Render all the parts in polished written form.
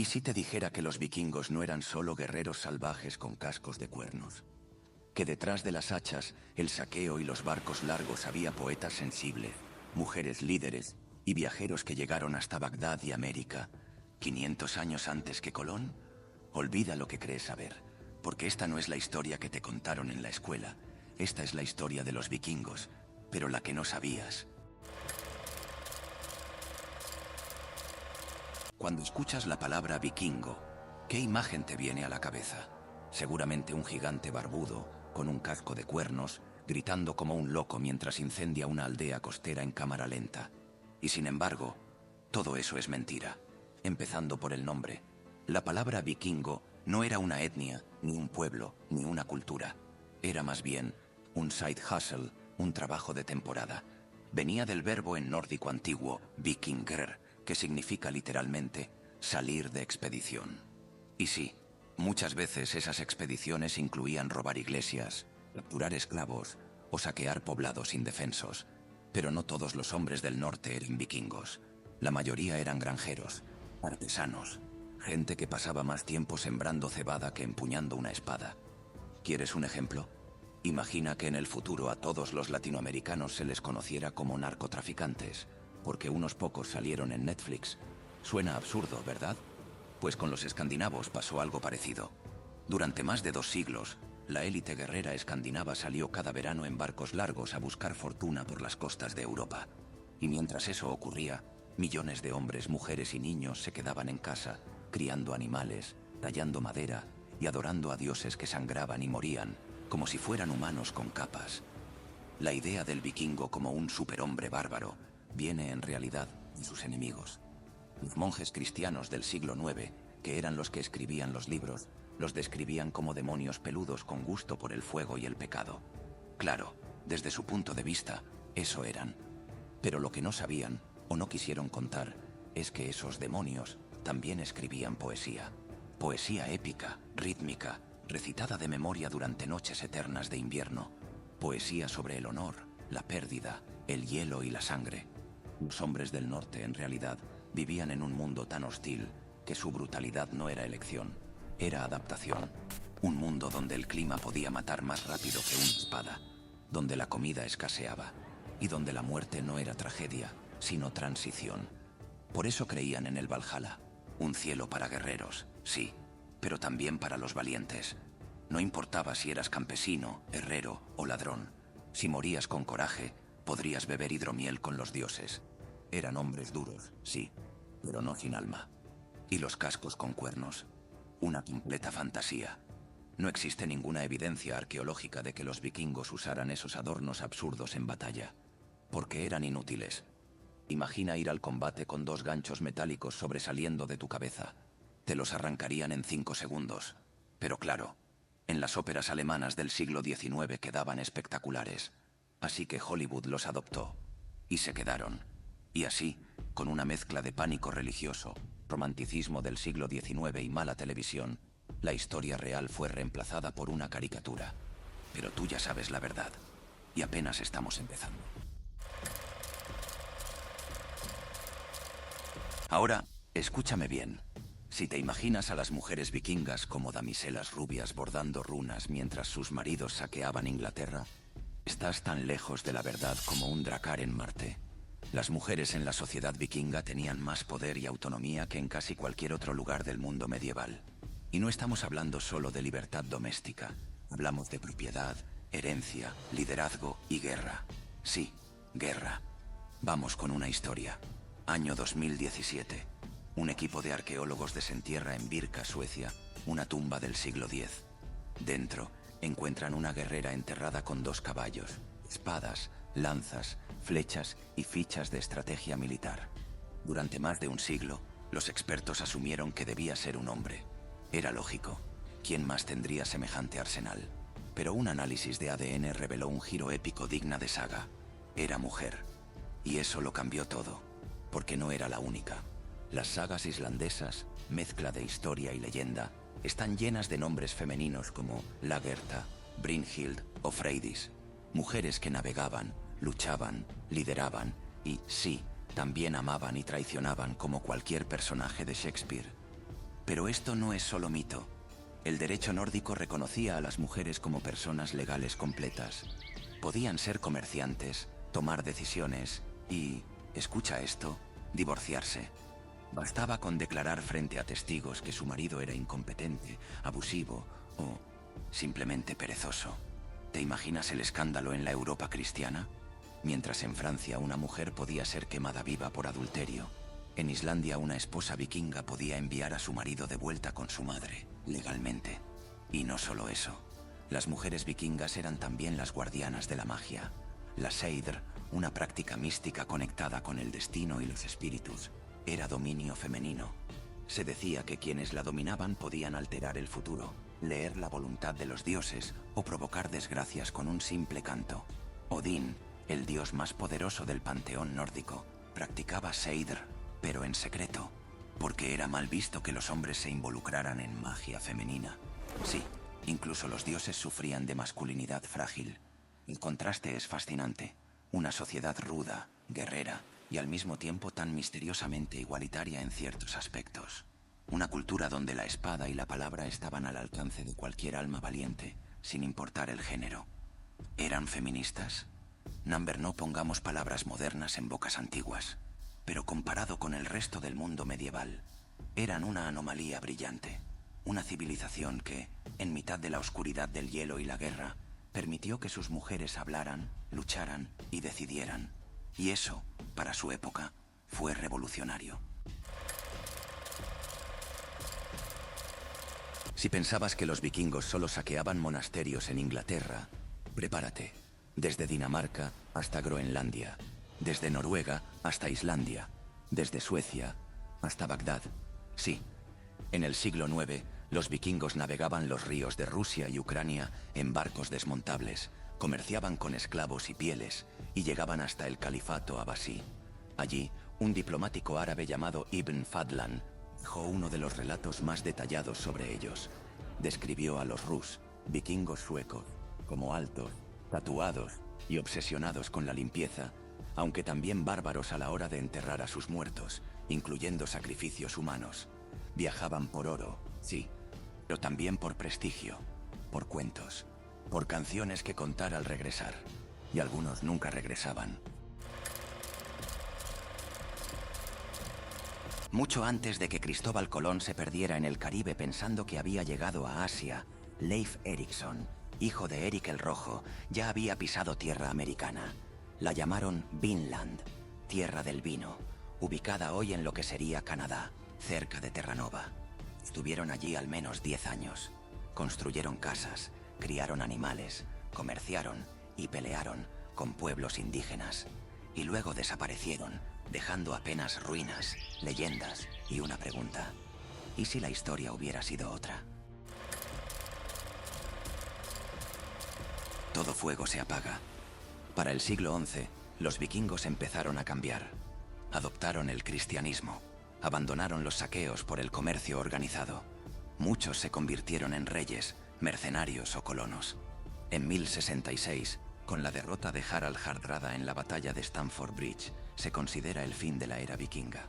¿Y si te dijera que los vikingos no eran solo guerreros salvajes con cascos de cuernos? Que detrás de las hachas, el saqueo y los barcos largos había poetas sensibles, mujeres líderes y viajeros que llegaron hasta Bagdad y América, 500 años antes que Colón? Olvida lo que crees saber, porque esta no es la historia que te contaron en la escuela. Esta es la historia de los vikingos, pero la que no sabías. Cuando escuchas la palabra vikingo, ¿qué imagen te viene a la cabeza? Seguramente un gigante barbudo, con un casco de cuernos, gritando como un loco mientras incendia una aldea costera en cámara lenta. Y sin embargo, todo eso es mentira. Empezando por el nombre. La palabra vikingo no era una etnia, ni un pueblo, ni una cultura. Era más bien un side hustle, un trabajo de temporada. Venía del verbo en nórdico antiguo, vikingr, que significa literalmente salir de expedición. Y sí, muchas veces esas expediciones incluían robar iglesias, capturar esclavos o saquear poblados indefensos. Pero no todos los hombres del norte eran vikingos. La mayoría eran granjeros, artesanos, gente que pasaba más tiempo sembrando cebada que empuñando una espada. ¿Quieres un ejemplo? Imagina que en el futuro a todos los latinoamericanos se les conociera como narcotraficantes, porque unos pocos salieron en Netflix. Suena absurdo, ¿verdad? Pues con los escandinavos pasó algo parecido. Durante más de 2 siglos, la élite guerrera escandinava salió cada verano en barcos largos a buscar fortuna por las costas de Europa. Y mientras eso ocurría, millones de hombres, mujeres y niños se quedaban en casa, criando animales, tallando madera y adorando a dioses que sangraban y morían, como si fueran humanos con capas. La idea del vikingo como un superhombre bárbaro viene en realidad de sus enemigos. Los monjes cristianos del siglo IX, que eran los que escribían los libros, los describían como demonios peludos con gusto por el fuego y el pecado. Claro, desde su punto de vista, eso eran. Pero lo que no sabían, o no quisieron contar, es que esos demonios también escribían poesía. Poesía épica, rítmica, recitada de memoria durante noches eternas de invierno. Poesía sobre el honor, la pérdida, el hielo y la sangre. Los hombres del norte, en realidad, vivían en un mundo tan hostil que su brutalidad no era elección, era adaptación. Un mundo donde el clima podía matar más rápido que una espada, donde la comida escaseaba y donde la muerte no era tragedia, sino transición. Por eso creían en el Valhalla, un cielo para guerreros, sí, pero también para los valientes. No importaba si eras campesino, herrero o ladrón. Si morías con coraje, podrías beber hidromiel con los dioses. Eran hombres duros, sí, pero no sin alma. Y los cascos con cuernos, una completa fantasía. No existe ninguna evidencia arqueológica de que los vikingos usaran esos adornos absurdos en batalla, porque eran inútiles. Imagina ir al combate con 2 ganchos metálicos sobresaliendo de tu cabeza. Te los arrancarían en 5 segundos. Pero claro, en las óperas alemanas del siglo XIX quedaban espectaculares. Así que Hollywood los adoptó. Y se quedaron. Y así, con una mezcla de pánico religioso, romanticismo del siglo XIX y mala televisión, la historia real fue reemplazada por una caricatura. Pero tú ya sabes la verdad. Y apenas estamos empezando. Ahora, escúchame bien. Si te imaginas a las mujeres vikingas como damiselas rubias bordando runas mientras sus maridos saqueaban Inglaterra, estás tan lejos de la verdad como un dracar en Marte. Las mujeres en la sociedad vikinga tenían más poder y autonomía que en casi cualquier otro lugar del mundo medieval. Y no estamos hablando solo de libertad doméstica. Hablamos de propiedad, herencia, liderazgo y guerra. Sí, guerra. Vamos con una historia. Año 2017. Un equipo de arqueólogos desentierra en Birka, Suecia, una tumba del siglo X. Dentro, encuentran una guerrera enterrada con 2 caballos, espadas, lanzas, flechas y fichas de estrategia militar. Durante más de un siglo, los expertos asumieron que debía ser un hombre. Era lógico. ¿Quién más tendría semejante arsenal? Pero un análisis de ADN reveló un giro épico digna de saga. Era mujer. Y eso lo cambió todo, porque no era la única. Las sagas islandesas, mezcla de historia y leyenda, están llenas de nombres femeninos como Lagertha, Brynhild o Freydis. Mujeres que navegaban, luchaban, lideraban y, sí, también amaban y traicionaban como cualquier personaje de Shakespeare. Pero esto no es solo mito. El derecho nórdico reconocía a las mujeres como personas legales completas. Podían ser comerciantes, tomar decisiones y, escucha esto, divorciarse. Bastaba con declarar frente a testigos que su marido era incompetente, abusivo o simplemente perezoso. ¿Te imaginas el escándalo en la Europa cristiana? Mientras en Francia una mujer podía ser quemada viva por adulterio, en Islandia una esposa vikinga podía enviar a su marido de vuelta con su madre, legalmente. Y no solo eso, las mujeres vikingas eran también las guardianas de la magia. La Seidr, una práctica mística conectada con el destino y los espíritus, era dominio femenino. Se decía que quienes la dominaban podían alterar el futuro, leer la voluntad de los dioses o provocar desgracias con un simple canto. Odín, el dios más poderoso del panteón nórdico, practicaba Seidr, pero en secreto, porque era mal visto que los hombres se involucraran en magia femenina. Sí, incluso los dioses sufrían de masculinidad frágil. El contraste es fascinante. Una sociedad ruda, guerrera y al mismo tiempo tan misteriosamente igualitaria en ciertos aspectos. Una cultura donde la espada y la palabra estaban al alcance de cualquier alma valiente, sin importar el género. ¿Eran feministas? Number, no pongamos palabras modernas en bocas antiguas, pero comparado con el resto del mundo medieval, eran una anomalía brillante. Una civilización que, en mitad de la oscuridad del hielo y la guerra, permitió que sus mujeres hablaran, lucharan y decidieran. Y eso, para su época, fue revolucionario. Si pensabas que los vikingos solo saqueaban monasterios en Inglaterra, prepárate. Desde Dinamarca hasta Groenlandia, desde Noruega hasta Islandia, desde Suecia hasta Bagdad. Sí, en el siglo IX, los vikingos navegaban los ríos de Rusia y Ucrania en barcos desmontables, comerciaban con esclavos y pieles y llegaban hasta el califato abasí. Allí, un diplomático árabe llamado Ibn Fadlan dejó uno de los relatos más detallados sobre ellos. Describió a los rus, vikingos suecos, como altos, tatuados y obsesionados con la limpieza, aunque también bárbaros a la hora de enterrar a sus muertos, incluyendo sacrificios humanos. Viajaban por oro, sí, pero también por prestigio, por cuentos, por canciones que contar al regresar, y algunos nunca regresaban. Mucho antes de que Cristóbal Colón se perdiera en el Caribe pensando que había llegado a Asia, Leif Erikson, hijo de Erik el Rojo, ya había pisado tierra americana. La llamaron Vinland, tierra del vino, ubicada hoy en lo que sería Canadá, cerca de Terranova. Estuvieron allí al menos 10 años. Construyeron casas, criaron animales, comerciaron y pelearon con pueblos indígenas. Y luego desaparecieron, dejando apenas ruinas, leyendas y una pregunta. ¿Y si la historia hubiera sido otra? Todo fuego se apaga. Para el siglo XI, los vikingos empezaron a cambiar. Adoptaron el cristianismo. Abandonaron los saqueos por el comercio organizado. Muchos se convirtieron en reyes, mercenarios o colonos. En 1066, con la derrota de Harald Hardrada en la batalla de Stamford Bridge, se considera el fin de la era vikinga.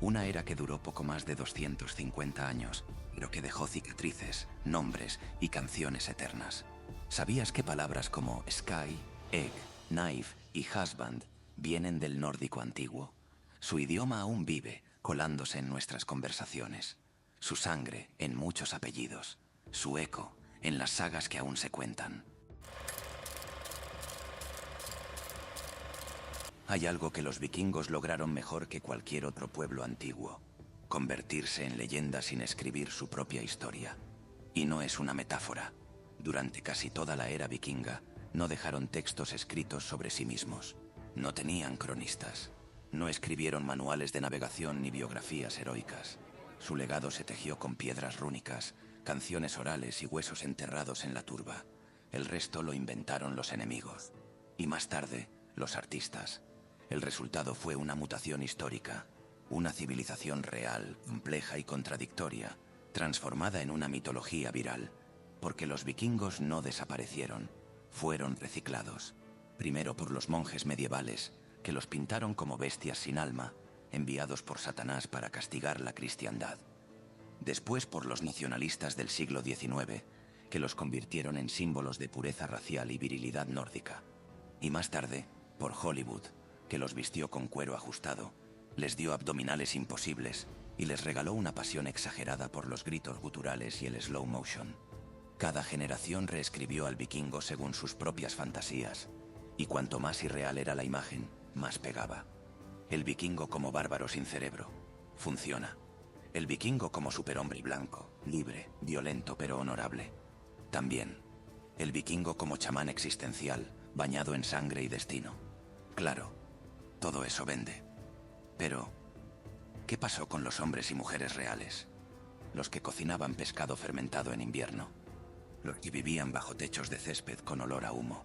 Una era que duró poco más de 250 años, pero que dejó cicatrices, nombres y canciones eternas. ¿Sabías que palabras como sky, egg, knife y husband vienen del nórdico antiguo? Su idioma aún vive, colándose en nuestras conversaciones. Su sangre en muchos apellidos. Su eco en las sagas que aún se cuentan. Hay algo que los vikingos lograron mejor que cualquier otro pueblo antiguo: convertirse en leyenda sin escribir su propia historia. Y no es una metáfora. Durante casi toda la era vikinga, no dejaron textos escritos sobre sí mismos. No tenían cronistas. No escribieron manuales de navegación ni biografías heroicas. Su legado se tejió con piedras rúnicas, canciones orales y huesos enterrados en la turba. El resto lo inventaron los enemigos. Y más tarde, los artistas. El resultado fue una mutación histórica. Una civilización real, compleja y contradictoria, transformada en una mitología viral. Porque los vikingos no desaparecieron, fueron reciclados. Primero por los monjes medievales, que los pintaron como bestias sin alma, enviados por Satanás para castigar la cristiandad. después por los nacionalistas del siglo XIX, que los convirtieron en símbolos de pureza racial y virilidad nórdica, y más tarde por Hollywood, que los vistió con cuero ajustado, les dio abdominales imposibles y les regaló una pasión exagerada por los gritos guturales y el slow motion. Cada generación reescribió al vikingo según sus propias fantasías, y cuanto más irreal era la imagen, más pegaba. El vikingo como bárbaro sin cerebro. Funciona. El vikingo como superhombre blanco, libre, violento pero honorable. También. El vikingo como chamán existencial, bañado en sangre y destino. Claro, todo eso vende. Pero, ¿qué pasó con los hombres y mujeres reales? Los que cocinaban pescado fermentado en invierno. Los que vivían bajo techos de césped con olor a humo.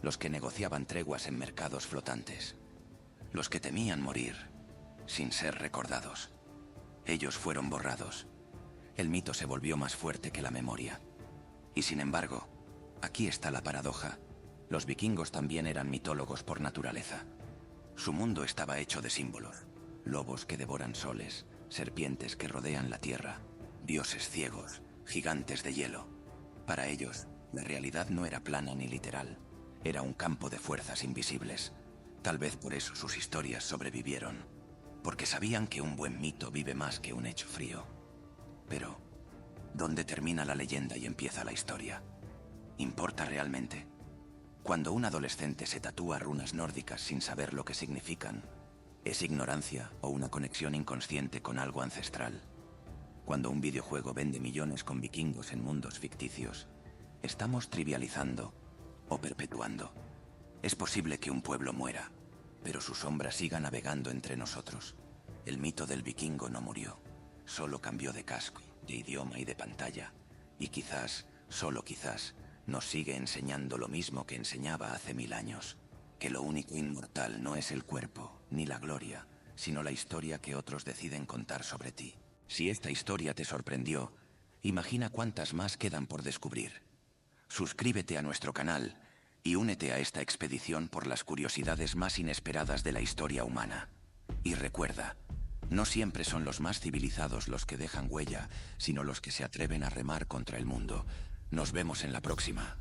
Los que negociaban treguas en mercados flotantes. Los que temían morir, sin ser recordados. Ellos fueron borrados. El mito se volvió más fuerte que la memoria. Y sin embargo, aquí está la paradoja. Los vikingos también eran mitólogos por naturaleza. Su mundo estaba hecho de símbolos. Lobos que devoran soles, serpientes que rodean la tierra, dioses ciegos, gigantes de hielo. Para ellos, la realidad no era plana ni literal. Era un campo de fuerzas invisibles. Tal vez por eso sus historias sobrevivieron, porque sabían que un buen mito vive más que un hecho frío. Pero, ¿dónde termina la leyenda y empieza la historia? ¿Importa realmente? Cuando un adolescente se tatúa runas nórdicas sin saber lo que significan, ¿es ignorancia o una conexión inconsciente con algo ancestral? Cuando un videojuego vende millones con vikingos en mundos ficticios, ¿estamos trivializando o perpetuando? Es posible que un pueblo muera, pero su sombra siga navegando entre nosotros. El mito del vikingo no murió, solo cambió de casco, de idioma y de pantalla. Y quizás, solo quizás, nos sigue enseñando lo mismo que enseñaba hace 1000 años. Que lo único inmortal no es el cuerpo, ni la gloria, sino la historia que otros deciden contar sobre ti. Si esta historia te sorprendió, imagina cuántas más quedan por descubrir. Suscríbete a nuestro canal y únete a esta expedición por las curiosidades más inesperadas de la historia humana. Y recuerda, no siempre son los más civilizados los que dejan huella, sino los que se atreven a remar contra el mundo. Nos vemos en la próxima.